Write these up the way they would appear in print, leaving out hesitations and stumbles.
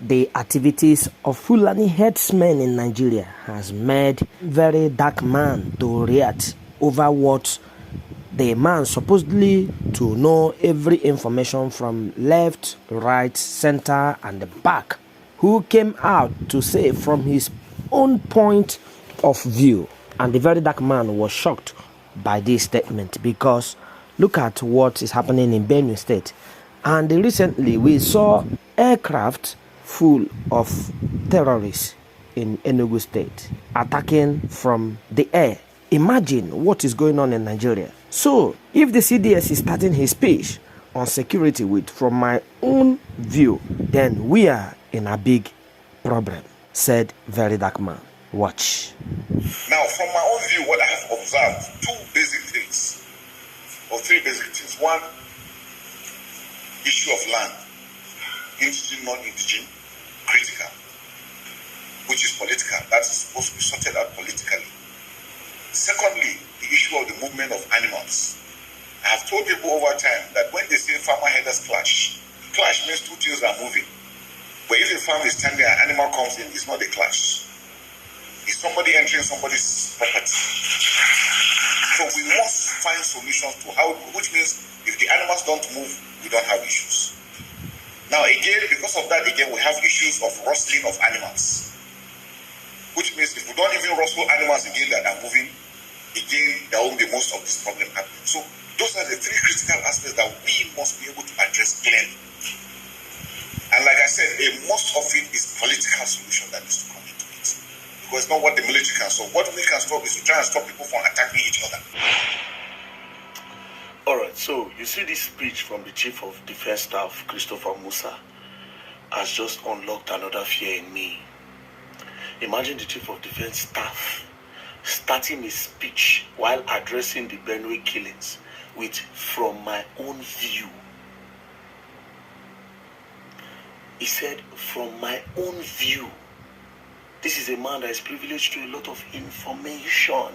The activities of Fulani herdsmen in Nigeria has made Veryblackdarkman to react over what the man supposedly to know every information from left, right, center, and the back, who came out to say from his own point of view. And the Veryblackdarkman was shocked by this statement because look at what is happening in Benue State. And recently we saw aircraft full of terrorists in Enugu State attacking from the air. Imagine what is going on in Nigeria. So, if the CDS is starting his speech on security with "from my own view," then we are in a big problem, said Veryblackdarkman. Watch. Now, from my own view, what I have observed, two basic things, or three basic things. One, issue of land, indigenous, non-indigenous, critical, which is political. That is supposed to be sorted out politically. Secondly, the issue of the movement of animals. I have told people over time that when they say farmer headers clash means two things are moving. But if a farm is standing and an animal comes in, it's not a clash. It's somebody entering somebody's property. So we must find solutions to how, which means if the animals don't move, we don't have issues. Now again, because of that, again, we have issues of rustling of animals. Which means if we don't even rustle animals again that are moving, again, there won't be most of this problem happening. So those are the three critical aspects that we must be able to address clearly. And like I said, most of it is political solution that needs to come into it. Because it's not what the military can solve. What we can stop is to try and stop people from attacking each other. Alright, so you see this speech from the Chief of Defense Staff, Christopher Musa, has just unlocked another fear in me. Imagine the Chief of Defense Staff starting his speech while addressing the Benue killings with "from my own view." He said, "from my own view." This is a man that is privileged to a lot of information.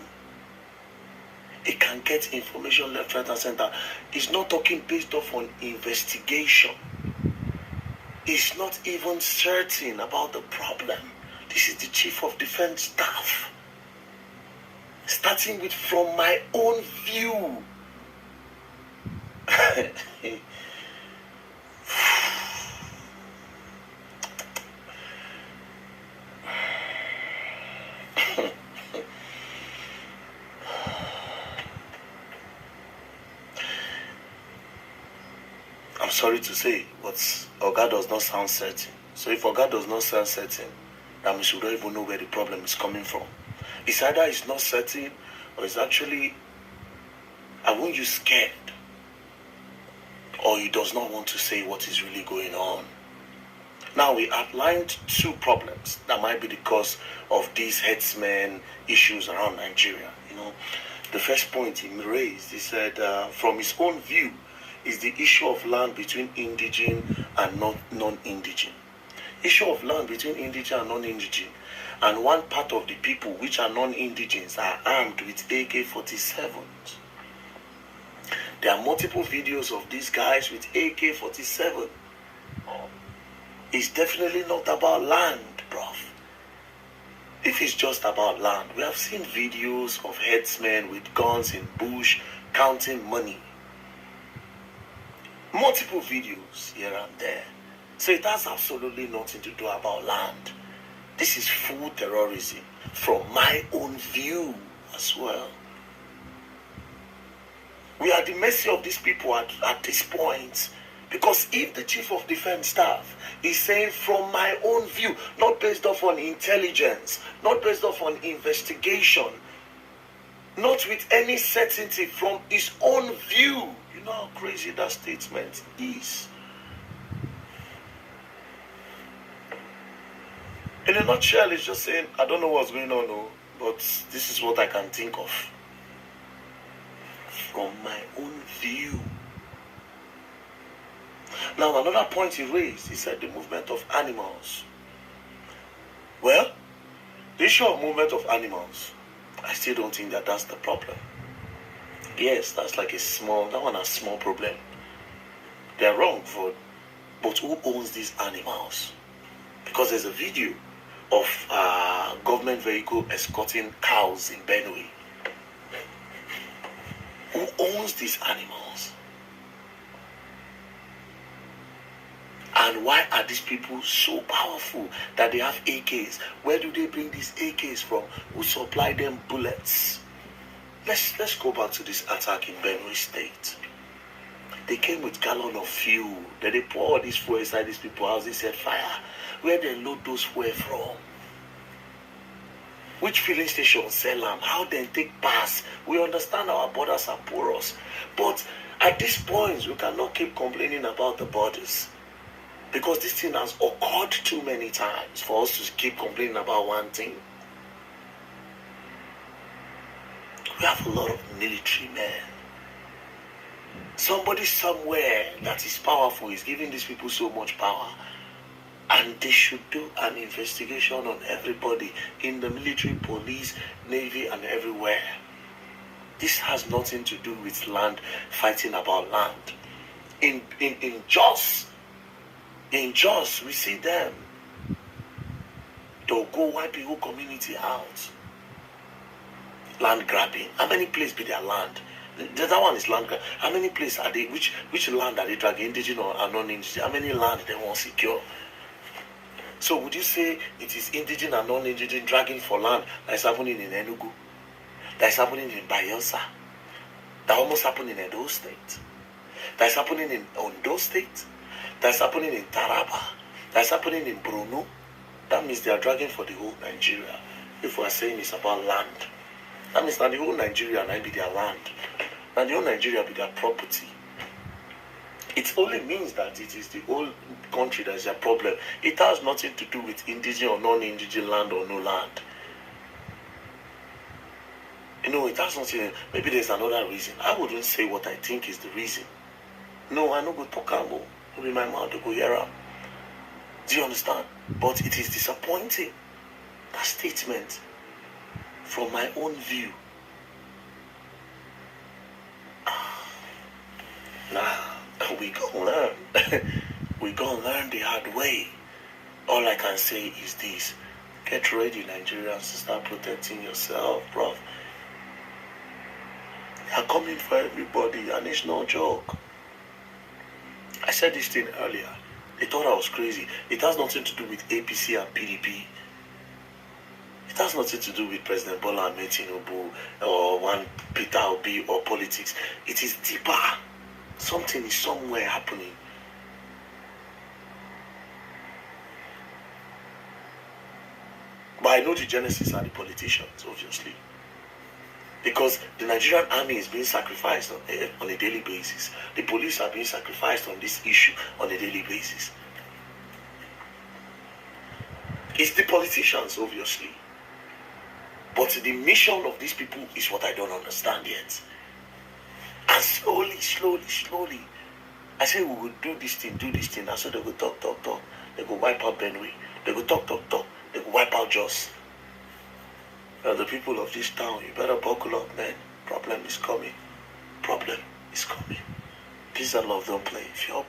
He can get information left, right, and center. He's not talking based off on investigation. He's not even certain about the problem. This is the Chief of Defense Staff starting with "from my own view." I'm sorry to say, but Oga does not sound certain. So if Oga does not sound certain, that means we don't even know where the problem is coming from. It's either it's not certain or it's actually, I won't use scared, or he does not want to say what is really going on. Now we outlined two problems that might be the cause of these headsmen issues around Nigeria. The first point he raised, he said, from his own view, is the issue of land between indigenous and non-indigenous. Issue of land between indigenous and non-indigenous. And one part of the people which are non-indigenous are armed with AK-47s. There are multiple videos of these guys with AK-47. It's definitely not about land, bruv. If it's just about land, we have seen videos of headsmen with guns in bush counting money. Multiple videos here and there. So it has absolutely nothing to do about land. This is full terrorism from my own view as well. We are at the mercy of these people at this point. Because if the Chief of Defense Staff is saying "from my own view," not based off on intelligence, not based off on investigation, not with any certainty, from his own view, you know how crazy that statement is. In a nutshell, it's just saying, I don't know what's going on, but this is what I can think of. From my own view. Now, another point he raised, he said the movement of animals. Well, the issue of movement of animals, I still don't think that that's the problem. Yes, that's like that one a small problem. They're wrong but who owns these animals? Because there's a video of government vehicle escorting cows in Benue. Who owns these animals? And why are these people so powerful that they have AKs? Where do they bring these AKs from? Who supply them bullets? Let's go back to this attack in Benue State. They came with gallon of fuel. Then they pour all this fuel inside these people's house. They set fire. Where they load those fuel from? Which filling station sell them? How they take pass? We understand our borders are porous. But at this point, we cannot keep complaining about the borders. Because this thing has occurred too many times for us to keep complaining about one thing. We have a lot of military men. Somebody somewhere that is powerful is giving these people so much power. And they should do an investigation on everybody in the military, police, navy, and everywhere. This has nothing to do with land, fighting about land. In Jos, we see them. They'll go wipe the whole community out. Land grabbing. How many places be their land? The other one is land grab. How many places are they? Which land are they dragging? Indigenous or non-indigenous? How many land they want secure? So would you say it is indigenous and non-indigenous dragging for land that is happening in Enugu, that is happening in Bayelsa, that almost happened in Edo State, that is happening in Ondo State, that is happening in Taraba, that is happening in Borno? That means they are dragging for the whole Nigeria. If we are saying it's about land, that means that the whole Nigeria might be their land, and the whole Nigeria be their property. It only means that it is the whole country that is a problem. It has nothing to do with indigenous or non-indigenous land or no land. It has nothing. Maybe there's another reason. I wouldn't say what I think is the reason. No, I no go talk about. Maybe my mouth to go here. Do you understand? But it is disappointing. That statement, from my own view. We gonna learn. We gonna learn the hard way. All I can say is this: get ready, Nigerians, to start protecting yourself, bro. They are coming for everybody, and it's no joke. I said this thing earlier. They thought I was crazy. It has nothing to do with APC and PDP. It has nothing to do with President Bola Ahmed Tinubu or one Peter Obi or politics. It is deeper. Something is somewhere happening. But I know the genesis are the politicians, obviously. Because the Nigerian army is being sacrificed on a daily basis. The police are being sacrificed on this issue on a daily basis. It's the politicians, obviously. But the mission of these people is what I don't understand yet. And slowly, I say we will do this thing, and so they go talk. They go wipe out Benue. They go talk. They go wipe out Jos. The people of this town, you better buckle up, man. Problem is coming. Peace and love don't play. If you're